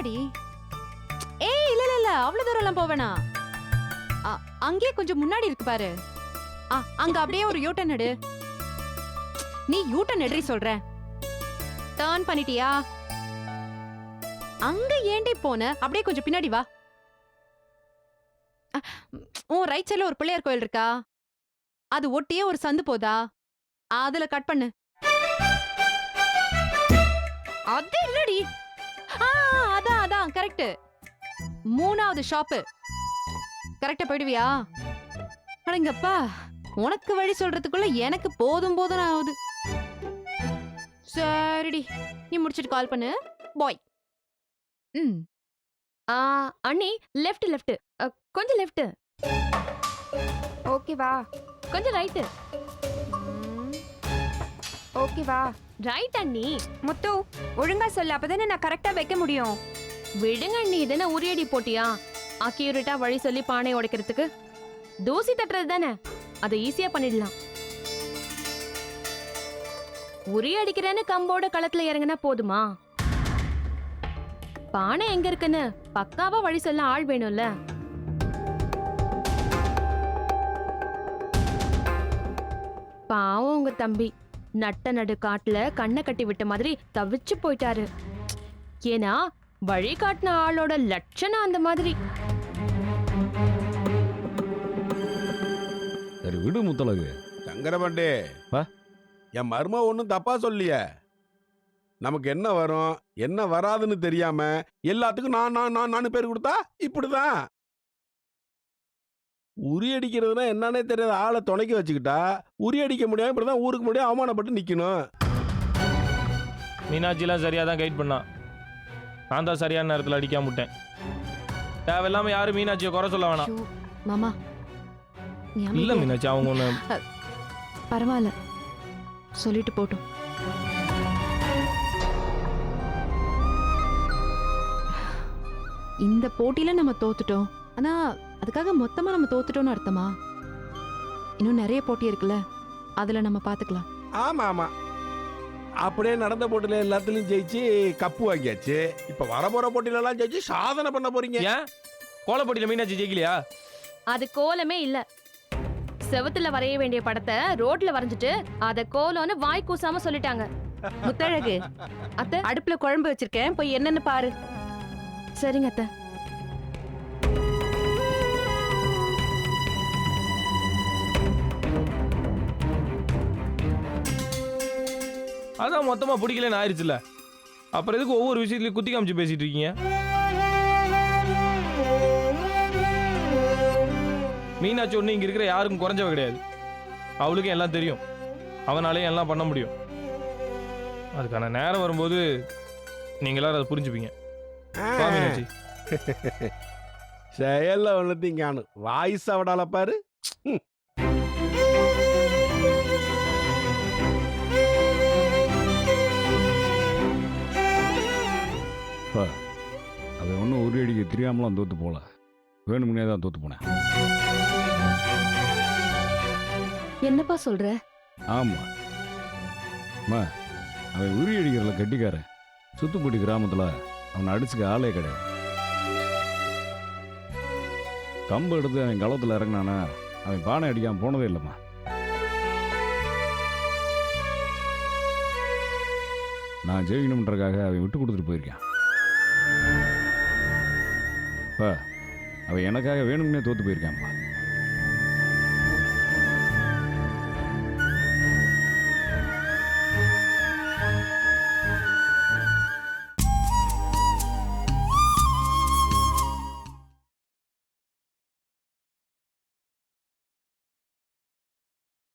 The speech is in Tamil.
வாடி. ஏய் இல்ல இல்ல இல்ல, அவ்வளவு தூரம் எல்லாம் போவேனா. அங்கேயே கொஞ்சம் முன்னாடி இருக்கு பாரு. அங்க அப்படியே ஒரு யூட்டன் எடு. நீ யூட்டன் எடுறி சொல்ற. டர்ன் பண்ணிட்டியா? அங்க ஏண்டி போன? அப்படியே கொஞ்சம் பின்னாடி வா. உன் ரைட் சைடுல ஒரு பிள்ளையார் கோயில் இருக்கா? அது ஒட்டியே ஒரு சந்து போதா? அதுல கட் பண்ணு. அது இல்லடி. அதான் அதான் கரெக்ட். 3வது ஷாப்பு. கரெக்டா போயிடுவியா? அடங்கப்பா, உனக்கு வழி சொல்றதுக்குள்ள எனக்கு போதும் போதும் ஆகுது. சரிடி, நீ முடிச்சிட்டு கால் பண்ணு. பாய். அண்ணி லெஃப்ட் லெஃப்ட், கொஞ்சம் லெஃப்ட். ஓகேவா? கொஞ்சம் ரைட். ஓகேவா? ரைட் அண்ணி. முத்து ஒழுங்கா சொல்லு, அப்பதானே நான் கரெக்டா வைக்க முடியும். விடுங்க அண்ணி, இதென்ன உரியடி போட்டியா? அக்யூரேட்டா வழி சொல்லி பானை உடைக்கிறதுக்கு தூசி தட்டுறது தானே, அதை ஈஸியா பண்ணிடலாம். உரி அடிக்கிறேன்னு கம்போட களத்துல இறங்கினா போதுமா? பானை எங்க இருக்குன்னு பக்காவா வழி சொல்ல ஆள் வேணும்ல. பாவம் உங்க தம்பி நட்ட நடு காட்டுல கண்ணை கட்டி விட்ட மாதிரி தவிச்சு போயிட்டாரு. ஏன்னா வழி காட்டின ஆளோட லட்சணம் அந்த மாதிரி. சரி விடு முத்தலகு. சங்கரபாண்டே, என் மரும ஒன்றும் தப்பா சொல்லிய. நமக்கு என்ன வரும் என்ன வராதுன்னு தெரியாம எல்லாத்துக்கும் நான் பேர் கொடுத்தா இப்படிதான். உரி அடிக்கிறதுனா என்னன்னே தெரியாத ஆளை துணைக்கி வச்சுக்கிட்டா உரி அடிக்க முடியாம இப்படிதான் ஊருக்கு முடியாது அவமானப்பட்டு நிக்கணும். மீனாட்சிலாம் சரியா தான் கைட் பண்ணான். நான் தான் சரியான நேரத்தில் அடிக்காம விட்டேன். தேவையில்லாம யாரும் மீனாட்சியை குறை சொல்ல வேணாம். மாமா இல்ல மீனாட்சி, அவங்க ஒண்ணு பரவாயில்ல, சொல்லிட்டு போட்டும். இந்த போட்டியில நம்ம தோத்துட்டோம். ஆனா அதுக்காக மொத்தமா நம்ம தோத்துட்டோம்னு அர்த்தமா? இன்னும் நிறைய போட்டி இருக்குல்ல, அதுல நம்ம பாத்துக்கலாம். ஆமா ஆமா, அப்படியே நடந்த போட்டியில எல்லாத்துலயும் ஜெயிச்சு கப்பு வாங்கியாச்சு. இப்ப வரப்போற போட்டியில எல்லாம் ஜெயிச்சு சாதனை பண்ண போறீங்க. ஏன் கோலப்போட்டியில மீனாட்சி ஜெயிக்கலையா? அது கோலமே இல்ல. செவத்துல வரைய வேண்டிய படத்தை ரோட்ல வரைஞ்சிட்டு அத கோலம்னு வாய் கூசாம சொல்லிட்டாங்க. முத்தழகு, அத்தை அடுப்புல குழம்பு வச்சிருக்கேன், போய் என்னன்னு பாரு. சரிங்க அத்தை. அதான் மொத்தமா பிடிக்கலன்னு ஆயிடுச்சுல, அப்புறம் எதுக்கு ஒவ்வொரு விஷயத்துலயும் குத்தி காமிச்சு பேசிட்டு இருக்கீங்க? மீனாட்சி ஒண்ணு இங்க இருக்கிற யாருக்கும் குறைஞ்சவ கிடையாது. அவளுக்கும் எல்லாம் தெரியும், அவனாலேயும் எல்லாம் பண்ண முடியும். அதுக்கான நேரம் வரும்போது நீங்க எல்லாரும் அதை புரிஞ்சுப்பீங்க. வா மீனாட்சி. செயல்ல ஒண்ணுத்தையும் காணும், வாய்ஸ் அவடால பாரு. அவன் ஒன்றும் ஒரு அடிக்கு தெரியாமலாம் தோத்து போல, வேணுமுன்னே தான் தோத்து போனேன். என்னப்பா சொல்ற? ஆமா அம்மா, அவன் உரி அடிக்கிறதுல கட்டிக்காரன். சுத்துப்பட்டி கிராமத்தில் அவனை அடிச்சுக்க ஆளே கிடையாது. கம்பு எடுத்து அவன் களத்தில் இறங்கினானா அவன் பானை அடிக்காம போனதே இல்லைம்மா. நான் ஜெயிக்கணுன்றக்காக அவன் விட்டு கொடுத்துட்டு போயிருக்கான். அவன் எனக்காக வேணும்னே தோத்து போயிருக்கான்ப்பா.